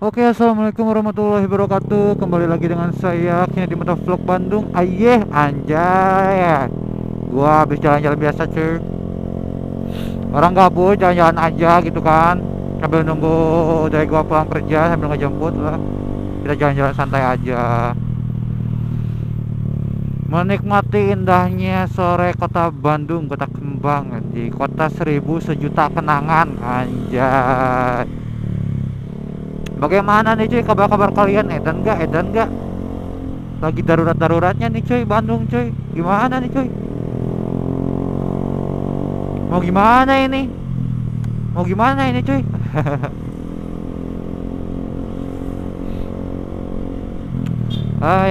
Oke, assalamualaikum warahmatullahi wabarakatuh. Kembali lagi dengan saya Kini di Mata Vlog Bandung. Ayeh, anjay. Gua habis jalan-jalan biasa, cuy. Orang gabut jalan-jalan aja gitu kan. Sambil nunggu dari gua pulang kerja sambil ngejemput lah. Kita jalan-jalan santai aja. Menikmati indahnya sore kota Bandung, kota kembang, di kota seribu sejuta kenangan, anjay. Bagaimana nih cuy kabar-kabar kalian? Edan gak? Lagi darurat-daruratnya nih cuy Bandung cuy. Gimana nih cuy? Mau gimana ini? Mau gimana ini cuy?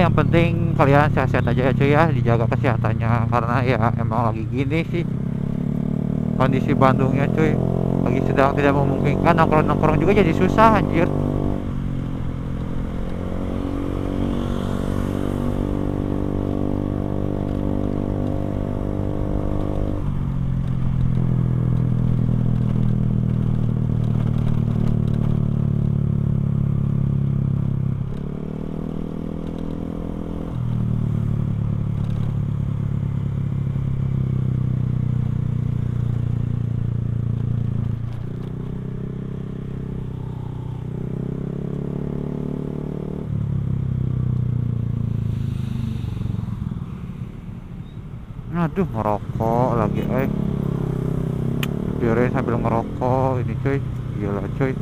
Yang penting kalian sehat-sehat aja ya cuy ya, dijaga kesehatannya karena ya emang lagi gini sih kondisi Bandungnya cuy. Lagi sedang tidak memungkinkan, nongkrong-nongkrong juga jadi susah anjir. Aduh, ngerokok lagi biarin sambil ngerokok ini cuy. Gila cuy.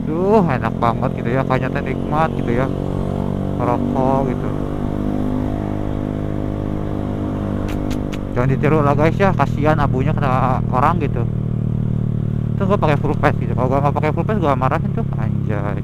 Duh, enak banget gitu ya, kayaknya teh nikmat gitu ya ngerokok gitu. Jangan ditiru lah guys ya, kasihan abunya kena orang gitu. Tuh gue pakai full face gitu, kalau gue nggak pakai full face gue marahin tuh anjay.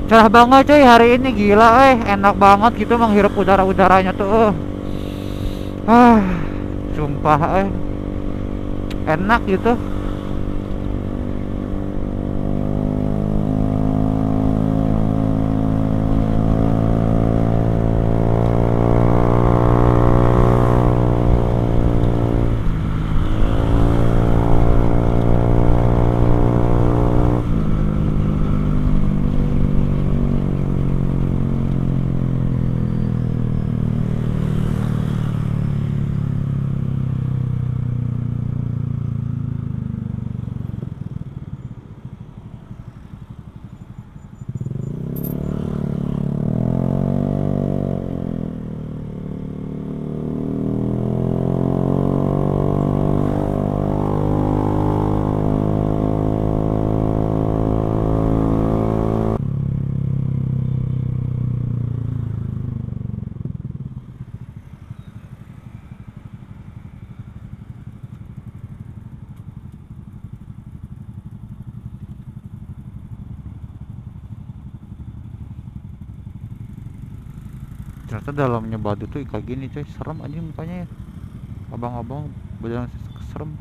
Cerah banget cuy hari ini, gila enak banget gitu menghirup udara-udaranya tuh. Ah, sumpah enak gitu. Ternyata dalamnya batu tuh kayak gini cuy, serem aja mukanya ya. Abang-abang berjalan serem.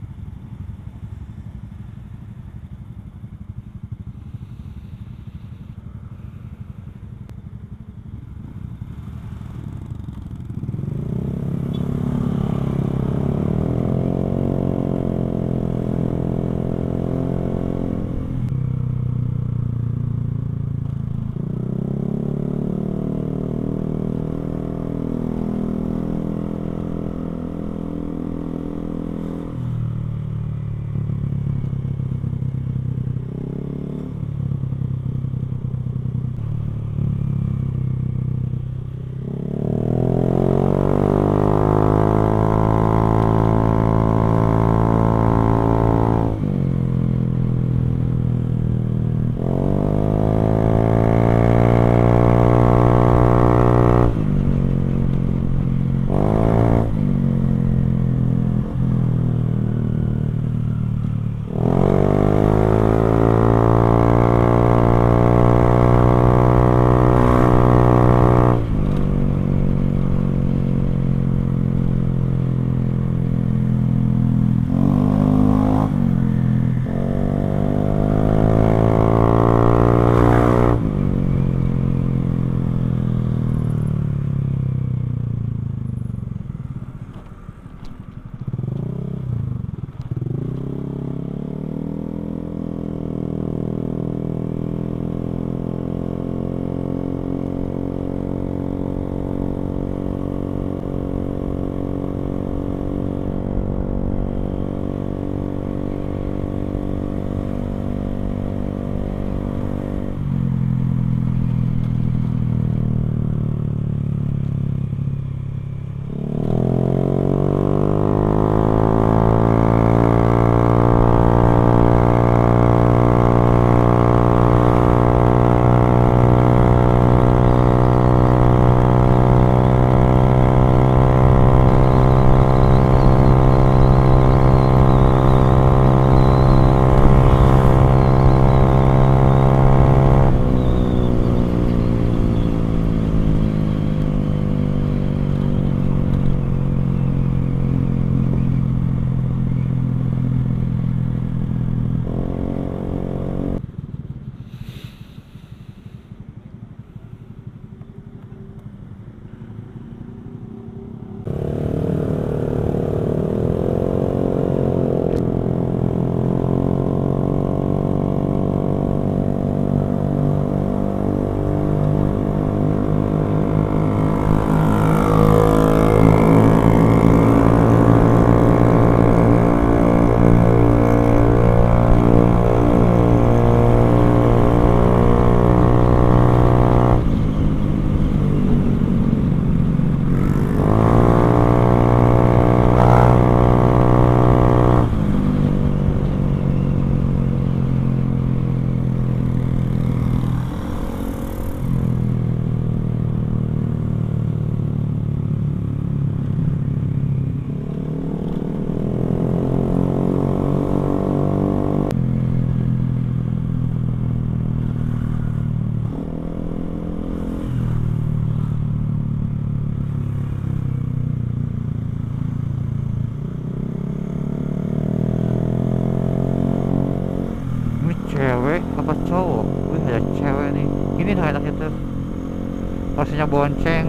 Pastinya bonceng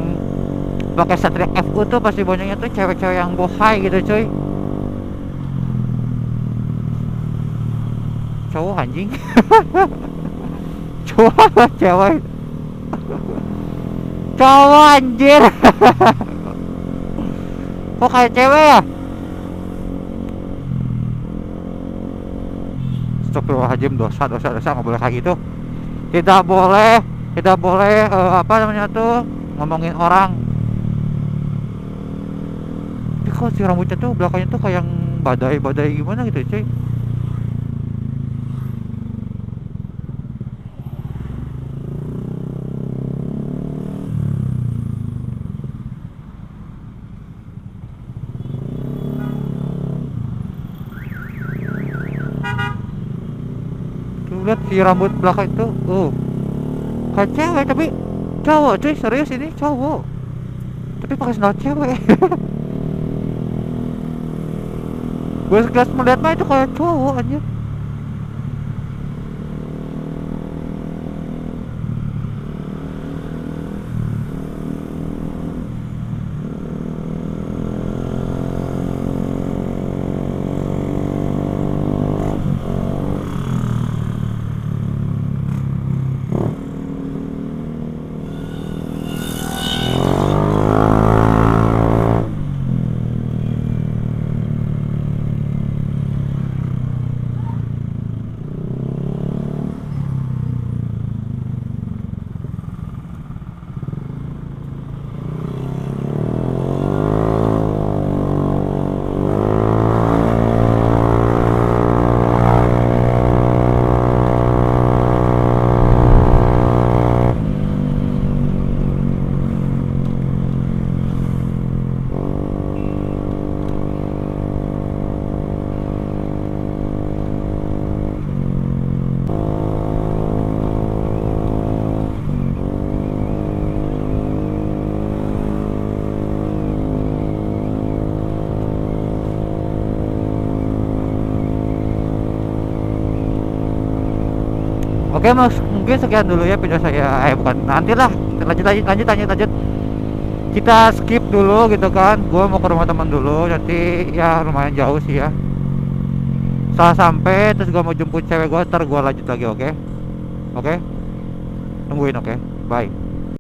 pakai Satria FU tuh pasti boncengnya tuh cewek-cewek yang bohai gitu cuy. Cowok anjing. Cowok cewek. Cowok anjir. Kok kayak cewek ya? Astagfirullahaladzim, dosa nggak boleh kayak gitu. Tidak boleh, tidak boleh apa namanya tuh ngomongin orang. Tapi kok si rambutnya tuh belakangnya tuh kayak badai-badai gimana gitu cuy. Tuh lihat si rambut belakang itu, kayak cewek tapi cowok cuy, serius ini cowok. Tapi pakai sandal cewek. Gue sekilas melihat mah itu kayak cowok aja. Oke mas, mungkin sekian dulu ya video saya. Bukan, nantilah lanjut. Kita skip dulu gitu kan. Gue mau ke rumah teman dulu. Nanti ya lumayan jauh sih ya. Salah sampai terus gue mau jemput cewek gue. Ntar gue lanjut lagi, oke? Oke? Tungguin, oke? Bye.